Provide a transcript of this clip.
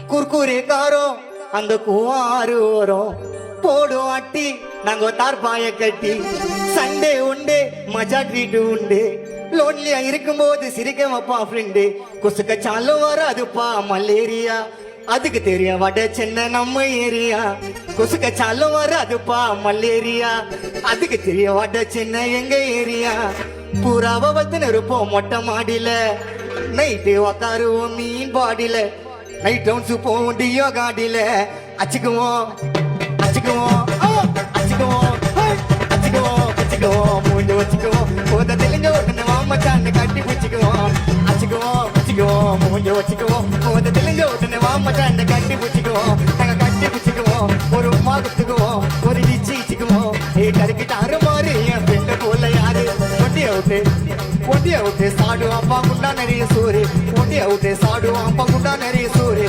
குர்குரே காரம் அந்த கூவாறு ஓரம் போடும் அட்டி நாங்க தார்பாய கட்டி சண்டே உண்டு மஜா ட்ரீட் உண்டு லோன்லியா இருக்கும்போது சிரிக்க வைப்பா ஃப்ரெண்டு குசுக்க சாலும் வராதுப்பா மலேரியா அதுக்கு தெரிய வட சென்னை நம்ம ஏரியா குசுக்க சாலும் வராதுப்பா மலேரியா அதுக்கு தெரிய வட சென்னை எங்க ஏரியா பூராவ வளர்த்துன்னு இருப்போம் மொட்டை மாடியில நைட்டு உக்காருவோம் மீன் பாடியில நைட் ரவுண்ட்ஸ் போவோம் டியோ காடியில அச்சுக்குவோம் அச்சுக்குவோம் அச்சுக்குவோம் அச்சுக்குவோம் வச்சுக்குவோம் மூஞ்சி வச்சுக்குவோம் போத தெலுங்கு ஒட்டுன்னு வாமச்சான்னு கட்டி பிடிச்சிக்குவோம் அச்சுக்குவோம் வச்சுக்குவோம் மூஞ்சி வச்சுக்குவோம் போத தெலுங்கு ஒட்டுன்னு வாமச்சான்னு கட்டி பிடிச்சிக்குவோம் நாங்க கட்டி பிடிச்சிக்குவோம் ஒரு உமா குத்துக்குவோம் ஒரு டிச்சி இச்சுக்குவோம் கருக்கிட்ட அரு மாறு என் ஃப்ரெண்டு போல யாரு ஒண்டி அவுட்டு சாடு அப்பா குண்டா நிறைய சோறு ஒண்டி அவுட்டு சாடு அப்பா குண்டா நிறைய சோறு